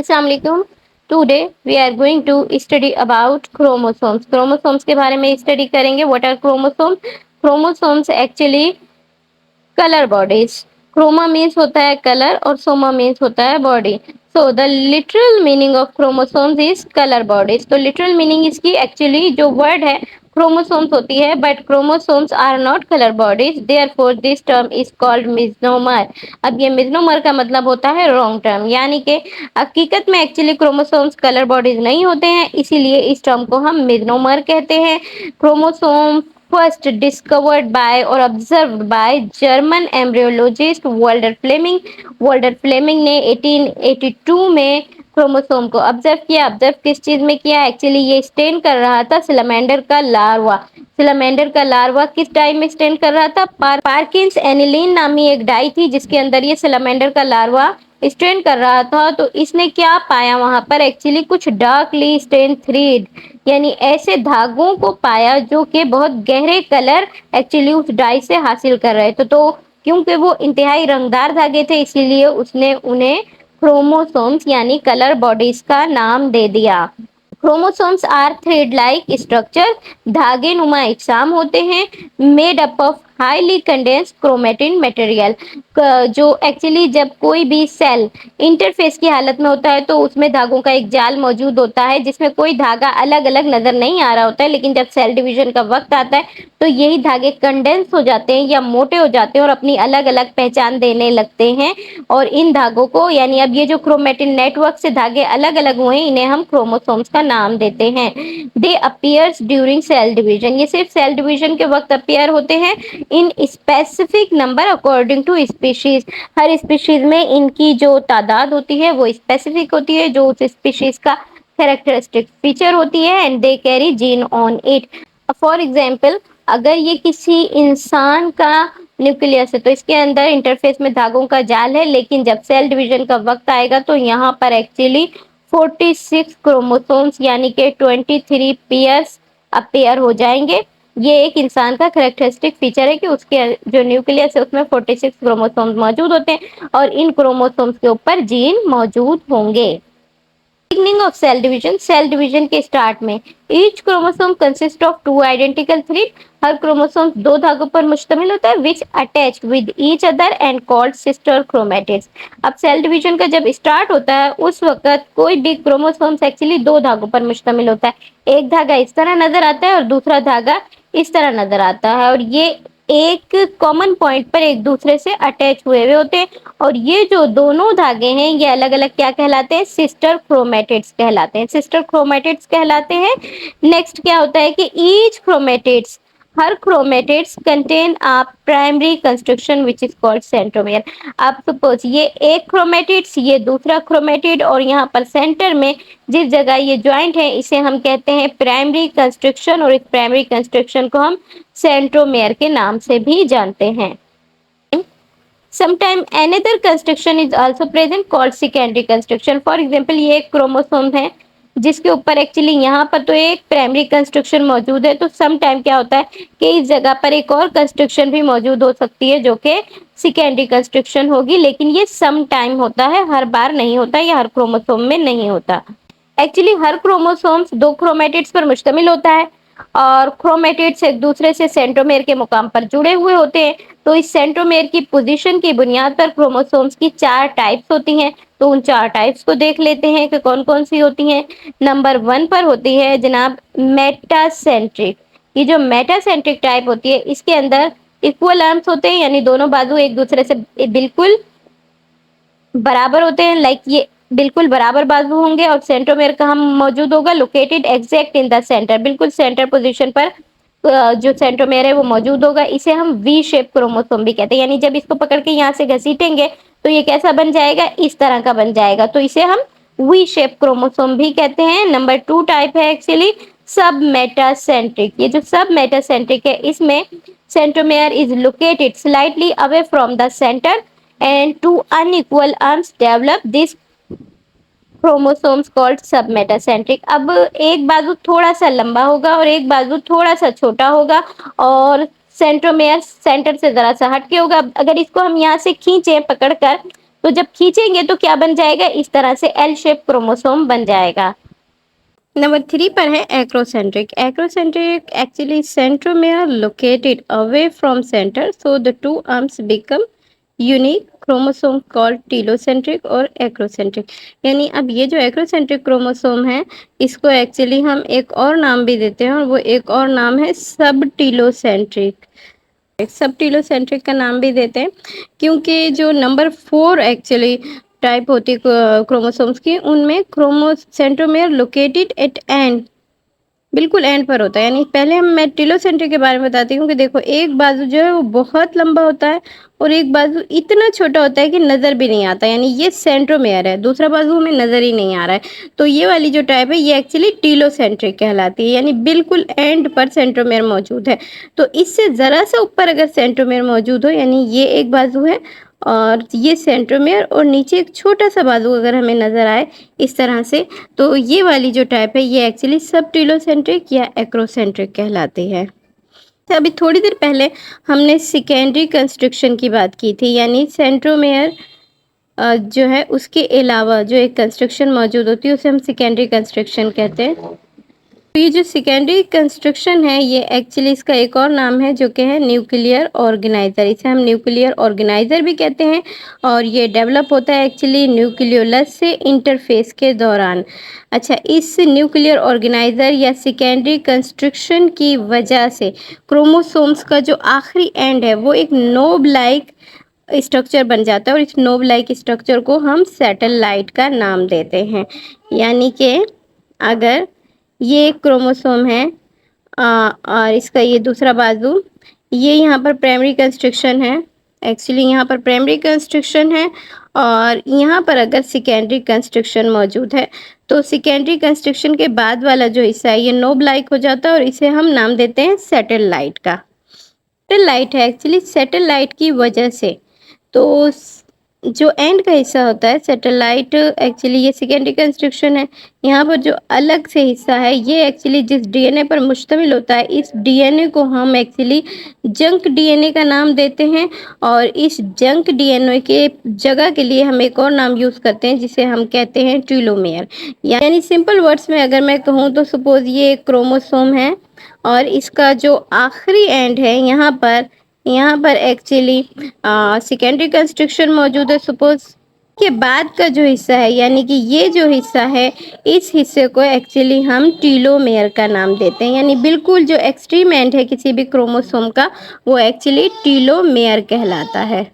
अस्सलाम वालेकुम। Today we are going to study about chromosomes. Chromosomes के बारे में स्टडी करेंगे। What are chromosomes? Chromosomes actually colour bodies. Chroma means होता है कलर और सोमा मीन्स होता है body. So the literal meaning of chromosomes is colour bodies. तो लिटरल मीनिंग इसकी एक्चुअली जो वर्ड है क्रोमोसोम्स होती है, but chromosomes are not colour bodies, therefore this term is called misnomer. अब ये मिजनोमर का मतलब होता है रॉन्ग टर्म, यानी कि हकीकत में एक्चुअली क्रोमोसोम्स कलर बॉडीज नहीं होते हैं, इसीलिए इस टर्म को हम मिजनोमर कहते हैं। Chromosome first discovered by or observed by German embryologist Walter Fleming। Walter Fleming ने 1882 में क्रोमोसोम को ऑब्जर्व किया। ऑब्जर्व किस चीज में किया? एक्चुअली ये स्टेन कर रहा था सिलामेंडर का लार्वा। सिलामेंडर का लार्वा किस डाई में स्टेन कर रहा था? पार्किंस एनिलीन नामी एक डाई थी जिसके अंदर ये सिलामेंडर का लार्वा स्टेन कर रहा था। तो इसने क्या पाया वहां पर? एक्चुअली कुछ डार्कली स्टेन थ्रेड, यानी ऐसे धागों को पाया जो कि बहुत गहरे कलर एक्चुअली उस डाई से हासिल कर रहे थे। तो क्योंकि वो इंतहाई रंगदार धागे थे, इसीलिए उसने उन्हें क्रोमोसोम्स यानी कलर बॉडीज का नाम दे दिया। Chromosomes are thread like structure, धागे नुमा इकसाम होते हैं, made up of highly condense chromatin material. जो एक्चुअली जब कोई भी सेल इंटरफेस की हालत में होता है तो उसमें धागों का एक जाल मौजूद होता है जिसमें कोई धागा अलग अलग नजर नहीं आ रहा होता है, लेकिन जब सेल डिवीजन का वक्त आता है तो यही धागे कंडेंस हो जाते हैं या मोटे हो जाते हैं और अपनी अलग अलग पहचान देने लगते हैं। और इन धागों को, यानी अब ये जो क्रोमेटिन नेटवर्क से धागे अलग अलग हुए, इन्हें हम क्रोमोसोम्स का नाम देते हैं। They appears during cell division, ये सिर्फ सेल डिवीजन के वक्त अपीयर होते हैं। In specific number according to species, हर स्पीशीज में इनकी जो तादाद होती है वो स्पेसिफिक होती है, जो उस स्पीशीज का कैरेक्टरिस्टिक फीचर होती है, and they carry gene on it. For example, अगर ये किसी इंसान का न्यूक्लियस है तो इसके अंदर इंटरफेस में धागों का जाल है, लेकिन जब सेल डिवीजन का वक्त आएगा तो यहाँ पर एक्चुअली 46 क्रोमोसोम्स यानी कि 23 पेयर्स अपेयर हो जाएंगे। ये एक इंसान का करेक्टरिस्टिक फीचर है कि उसके जो न्यूक्लियस है उसमें 46 क्रोमोसोम्स मौजूद होते हैं और इन क्रोमोसोम्स के ऊपर जीन मौजूद होंगे। Beginning of cell division, cell division के स्टार्ट में each chromosome consist of two identical thread, हर क्रोमोसोम दो धागों पर मुश्तमिल होता है, which attached with each other and called sister chromatids. अब सेल डिवीजन का जब स्टार्ट होता है उस वक्त कोई भी क्रोमोसोम्स एक्चुअली दो धागों पर मुश्तमिल होता है। एक धागा इस तरह नजर आता है और दूसरा धागा इस तरह नजर आता है, और ये एक कॉमन पॉइंट पर एक दूसरे से अटैच हुए हुए होते हैं। और ये जो दोनों धागे हैं ये अलग अलग क्या कहलाते हैं? सिस्टर क्रोमेटिड्स कहलाते हैं। सिस्टर क्रोमेटिड्स कहलाते हैं। नेक्स्ट क्या होता है कि each chromatids, her chromatids contain a primary constriction which is called centromere. आप सपोज ये एक क्रोमेटिड्स, ये दूसरा क्रोमेटिड, और यहाँ पर सेंटर में जिस जगह ये ज्वाइंट है इसे हम कहते हैं प्राइमरी कंस्ट्रक्शन, और इस प्राइमरी कंस्ट्रक्शन को हम सेंट्रोमेयर के नाम से भी जानते हैं। Sometime another construction is also present called secondary construction. For example, ये एक क्रोमोसोम है जिसके ऊपर एक्चुअली यहाँ पर तो एक प्राइमरी कंस्ट्रक्शन मौजूद है, तो सम टाइम क्या होता है कि इस जगह पर एक और कंस्ट्रक्शन भी मौजूद हो सकती है जो कि सेकेंडरी कंस्ट्रक्शन होगी, लेकिन ये सम टाइम होता है, हर बार नहीं होता, या हर क्रोमोसोम में नहीं होता। एक्चुअली हर क्रोमोसोम्स दो क्रोमेटिड्स पर मुश्तमिल होता है और क्रोमेटिड्स एक दूसरे से सेंट्रोमेयर के मुकाम पर जुड़े हुए होते हैं। तो इस सेंट्रोमेयर की पोजीशन की बुनियाद पर क्रोमोसोम्स की चार टाइप्स होती हैं। तो उन चार टाइप्स को देख लेते हैं कि कौन कौन सी होती हैं। नंबर 1 पर होती है जनाब मेटासेंट्रिक। ये जो मेटासेंट्रिक टाइप होती है इसके अंदर इक्वल आर्म्स होते हैं, यानी दोनों बाजू एक दूसरे से बिल्कुल बराबर होते हैं। लाइक ये बिल्कुल बराबर बाजू होंगे और सेंट्रोमेयर का हम मौजूद होगा located exact in the centre, बिल्कुल सेंटर पोजीशन पर जो सेंट्रोमेयर है वो मौजूद होगा। इसे हम वी शेप क्रोमोसोम भी कहते हैं, यानी जब इसको पकड़ के यहाँ से घसीटेंगे तो ये कैसा बन जाएगा? इस तरह का बन जाएगा, तो इसे हम वी शेप क्रोमोसोम भी कहते हैं। नंबर 2 टाइप है एक्चुअली सब मेटासेंट्रिक। ये जो सब मेटासेंट्रिक है इसमें centromere is located slightly away from the centre and two unequal arms develop this chromosomes called submetacentric। अब एक बाजू थोड़ा सा लंबा होगा और एक बाजू थोड़ा सा छोटा होगा और सेंट्रोमेयर सेंटर से जरा सा हटके होगा। अगर इसको हम यहाँ से खींचे पकड़कर तो जब खींचेंगे तो क्या बन जाएगा, इस तरह से एल शेप क्रोमोसोम बन जाएगा। नंबर 3 पर है acrocentric. Acrocentric actually centromere located away from centre, so the two arms become unique chromosome called telocentric और एक्रोसेंट्रिक। यानी अब ये जो एक्रोसेंट्रिक क्रोमोसोम है, इसको एक्चुअली हम एक और नाम भी देते हैं, और वो एक और नाम है सब टीलोसेंट्रिक। सब टीलोसेंट्रिक का नाम भी देते हैं क्योंकि जो नंबर 4 एक्चुअली टाइप होती है क्रोमोसोम्स की, उनमें सेंट्रोमेयर लोकेटेड एट एंड, बिल्कुल एंड पर होता है। यानी पहले मैं टीलोसेंट्रिक के बारे में बताती हूँ कि देखो, एक बाजू जो है वो बहुत लंबा होता है और एक बाजू इतना छोटा होता है कि नज़र भी नहीं आता, यानी ये सेंट्रोमेयर है, दूसरा बाजू हमें नज़र ही नहीं आ रहा है। तो ये वाली जो टाइप है ये एक्चुअली टीलोसेंट्रिक कहलाती है, यानी बिल्कुल एंड पर सेंट्रोमेयर मौजूद है। तो इससे ज़रा सा ऊपर अगर सेंट्रोमेयर मौजूद हो, यानी ये एक बाजू है और ये सेंट्रोमेयर, और नीचे एक छोटा सा बाजू अगर हमें नज़र आए इस तरह से, तो ये वाली जो टाइप है ये एक्चुअली सब टीलोसेंट्रिक या एक्रोसेंट्रिक कहलाती है। तो अभी थोड़ी देर पहले हमने सेकेंडरी कंस्ट्रक्शन की बात की थी, यानी सेंट्रोमेयर जो है उसके अलावा जो एक कंस्ट्रक्शन मौजूद होती है उसे हम सेकेंडरी कंस्ट्रक्शन कहते हैं। तो ये जो सेकेंडरी कंस्ट्रक्शन है ये एक्चुअली इसका एक और नाम है जो कि है न्यूक्लियर ऑर्गेनाइजर। इसे हम न्यूक्लियर ऑर्गेनाइजर भी कहते हैं, और ये डेवलप होता है एक्चुअली न्यूक्लियोलस से इंटरफेस के दौरान। अच्छा, इस न्यूक्लियर ऑर्गेनाइजर या सेकेंडरी कंस्ट्रक्शन की वजह से क्रोमोसोम्स का जो आखिरी एंड है वो एक नोब लाइक स्ट्रक्चर बन जाता है, और इस नोब लाइक स्ट्रक्चर को हम सैटेलाइट का नाम देते हैं। यानी कि अगर ये एक क्रोमोसोम है और इसका ये दूसरा बाजू, ये यहाँ पर प्राइमरी कंस्ट्रक्शन है, एक्चुअली यहाँ पर प्राइमरी कंस्ट्रक्शन है, और यहाँ पर अगर सेकेंडरी कंस्ट्रक्शन मौजूद है तो सेकेंडरी कंस्ट्रक्शन के बाद वाला जो हिस्सा है ये नोब लाइक हो जाता है, और इसे हम नाम देते हैं सैटेलाइट का। सैटेलाइट है एक्चुअली सैटेलाइट की वजह से, तो जो एंड का हिस्सा होता है सैटेलाइट, एक्चुअली ये सेकेंडरी कंस्ट्रक्शन है। यहाँ पर जो अलग से हिस्सा है ये एक्चुअली जिस डीएनए पर मुश्तमिल होता है, इस डीएनए को हम एक्चुअली जंक डीएनए का नाम देते हैं, और इस जंक डीएनए के जगह के लिए हम एक और नाम यूज़ करते हैं जिसे हम कहते हैं टीलोमेयर। यानी सिंपल वर्ड्स में अगर मैं कहूँ तो सपोज़ ये एक क्रोमोसोम है और इसका जो आखिरी एंड है यहाँ पर एक्चुअली सेकेंडरी कंस्ट्रक्शन मौजूद है सपोज, के बाद का जो हिस्सा है यानी कि ये जो हिस्सा है इस हिस्से को एक्चुअली हम टीलोमेयर का नाम देते हैं। यानी बिल्कुल जो एक्सट्रीम एंड है किसी भी क्रोमोसोम का वो एक्चुअली टीलोमेयर कहलाता है।